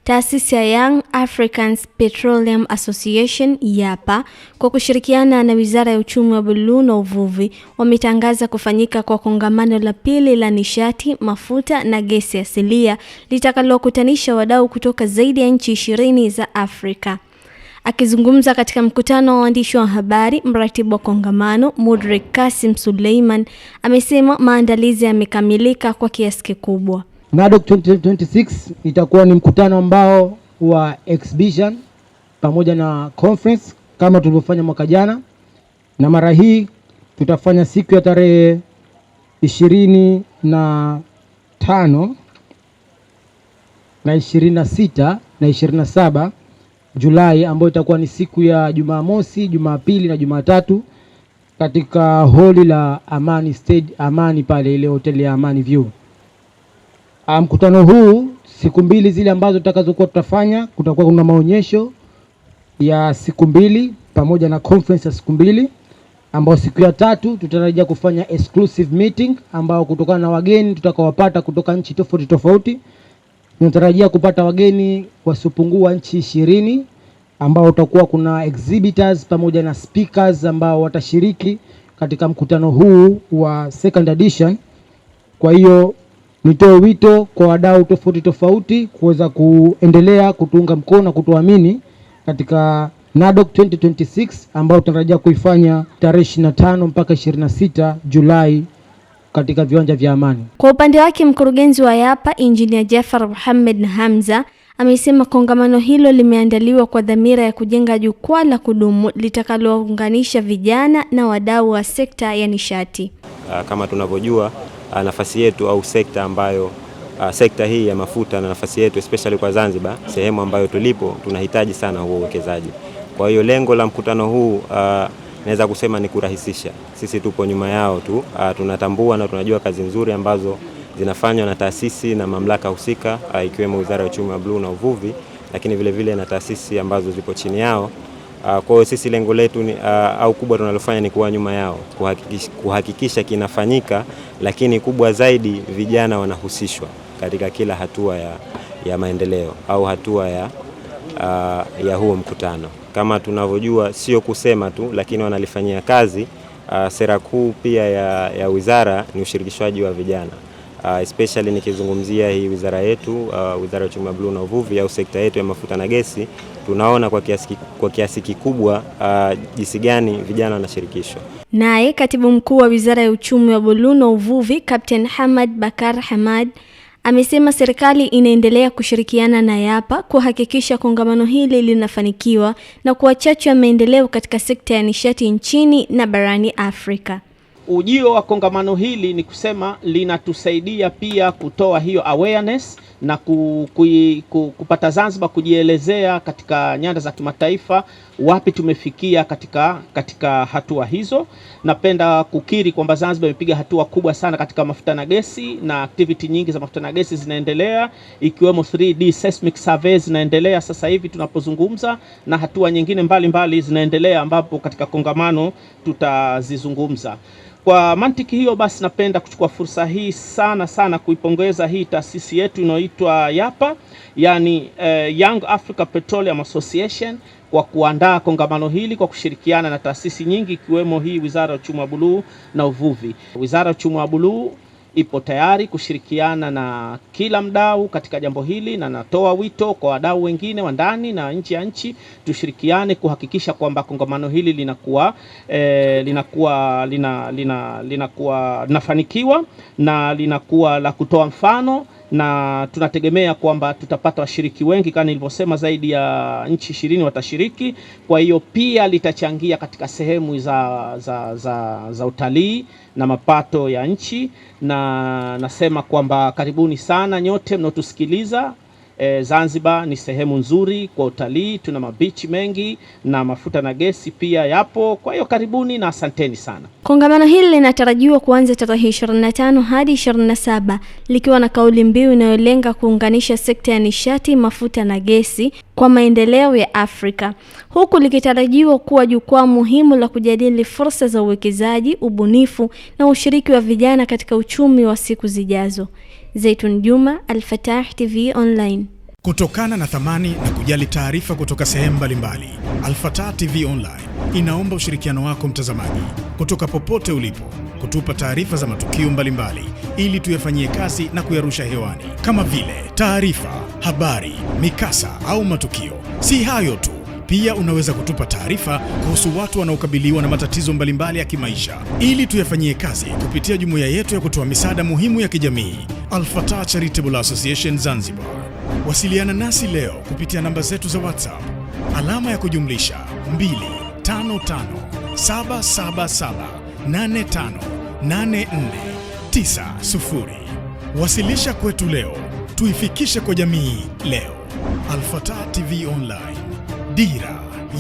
Taasisi ya Young Africans Petroleum Association YAPA kwa kushirikiana na Wizara ya Uchumi wa Buluu na Uvuvi wametangaza kufanyika kwa kongamano la pili la nishati, mafuta na gesi asilia litakalokutanisha wadau kutoka zaidi ya nchi 20 za Afrika. Akizungumza katika mkutano wa waandishi wa habari, mratibu wa kongamano Mudrik Kasim Suleiman amesema maandalizi yamekamilika kwa kiasi kikubwa. NADOC 2026 itakuwa ni mkutano ambao wa exhibition pamoja na conference kama tulivyofanya mwaka jana, na mara hii tutafanya siku ya tarehe 25 na 26 na 27 Julai, ambayo itakuwa ni siku ya Jumamosi, Jumapili na Jumatatu katika holi la Amani Stage, Amani pale ile hoteli ya Amani View. Mkutano huu siku mbili zile ambazo tutakazokuwa tutafanya, kutakuwa kuna maonyesho ya siku mbili pamoja na conference ya siku mbili, ambao siku ya tatu tutarajia kufanya exclusive meeting ambao kutokana na wageni tutakaowapata kutoka nchi tofauti tofauti. Tunatarajia kupata wageni wasiopungua nchi 20 ambao utakuwa kuna exhibitors pamoja na speakers ambao watashiriki katika mkutano huu wa second edition. Kwa hiyo nitoe wito kwa wadau tofauti tofauti kuweza kuendelea kutuunga mkono na kutuamini katika NADOC 2026 ambao tunatarajia kuifanya tarehe 25 mpaka 26 Julai katika viwanja vya Amani. Kwa upande wake, mkurugenzi wa YAPA Engineer Jafar Mohamed Hamza amesema kongamano hilo limeandaliwa kwa dhamira ya kujenga jukwaa la kudumu litakalounganisha vijana na wadau wa sekta ya nishati. Kama tunavyojua nafasi yetu au sekta ambayo sekta hii ya mafuta na nafasi yetu especially kwa Zanzibar, sehemu ambayo tulipo tunahitaji sana huo uwekezaji. Kwa hiyo lengo la mkutano huu naweza kusema ni kurahisisha. Sisi tupo nyuma yao tu, tunatambua na tunajua kazi nzuri ambazo zinafanywa na taasisi na mamlaka husika ikiwemo Wizara ya Uchumi wa Buluu na Uvuvi, lakini vile vile na taasisi ambazo zipo chini yao. Kwa hiyo sisi lengo letu au kubwa tunalofanya ni kuwa nyuma yao, kuhakikisha kinafanyika, lakini kubwa zaidi vijana wanahusishwa katika kila hatua ya maendeleo au hatua ya huo mkutano. Kama tunavyojua sio kusema tu, lakini wanalifanyia kazi. Sera kuu pia ya wizara ni ushirikishwaji wa vijana. Especially nikizungumzia hii wizara yetu, Wizara ya Uchumi wa Buluu na Uvuvi au sekta yetu ya mafuta na gesi, tunaona kwa kiasi kikubwa jinsi gani vijana wanashirikishwa. Naye katibu mkuu wa Wizara ya Uchumi wa Buluu na Uvuvi Captain Hamad Bakar Hamad amesema serikali inaendelea kushirikiana na YAPA kuhakikisha kongamano hili linafanikiwa na kuachacha maendeleo katika sekta ya nishati nchini na barani Afrika. Ujio wa kongamano hili ni kusema linatusaidia pia kutoa hiyo awareness na kupata Zanzibar kujielezea katika nyanda za kimataifa wapi tumefikia katika hatua hizo. Napenda kukiri kwamba Zanzibar imepiga hatua kubwa sana katika mafuta na gesi, na activity nyingi za mafuta na gesi zinaendelea, ikiwemo 3D seismic surveys zinaendelea sasa hivi tunapozungumza, na hatua nyingine mbalimbali zinaendelea ambapo katika kongamano tutazizungumza. Kwa mantiki hiyo basi, napenda kuchukua fursa hii sana kuipongeza hii taasisi yetu inayoitwa YAPA, yani Young Africa Petroleum Association, kwa kuandaa kongamano hili kwa kushirikiana na taasisi nyingi ikiwemo hii Wizara ya Uchumi wa Buluu na Uvuvi. Wizara ya Uchumi wa Buluu ipo tayari kushirikiana na kila mdau katika jambo hili, na natoa wito kwa wadau wengine wa ndani na nje ya nchi tushirikiane kuhakikisha kwamba kongamano hili linafanikiwa na linakuwa la kutoa mfano, na tunategemea kwamba tutapata washiriki wengi kama nilivyosema, zaidi ya nchi 20 watashiriki. Kwa hiyo pia litachangia katika sehemu za utalii na mapato ya nchi, na nasema kwamba karibuni sana nyote mnaotusikiliza. Zanzibar ni sehemu nzuri kwa utalii, tuna mabichi mengi na mafuta na gesi pia yapo. Kwa hiyo karibuni na asanteni sana. Kongamano hili linatarajiwa kuanza tarehe 25 hadi 27 likiwa na kauli mbiu inayolenga kuunganisha sekta ya nishati, mafuta na gesi kwa maendeleo ya Afrika, huku likitarajiwa kuwa jukwaa muhimu la kujadili fursa za uwekezaji, ubunifu na ushiriki wa vijana katika uchumi wa siku zijazo. Zaitun Juma, Al Fatah TV Online. Kutokana na thamani na kujali taarifa kutoka sehemu mbalimbali, Al-Fatah TV Online inaomba ushirikiano wako mtazamaji, kutoka popote ulipo, kutupa taarifa za matukio mbalimbali ili tuyafanyie kazi na kuyarusha hewani, kama vile taarifa, habari, mikasa au matukio. Si hayo tu, pia unaweza kutupa taarifa kuhusu watu wanaokabiliwa na matatizo mbalimbali ya kimaisha ili tuyafanyie kazi kupitia jumuiya yetu ya kutoa misaada muhimu ya kijamii, Al-Fatah Charitable Association Zanzibar. Wasiliana nasi leo kupitia namba zetu za WhatsApp alama ya kujumlisha 25577858490. Wasilisha kwetu leo, tuifikishe kwa jamii leo. Al-Fatah TV Online, dira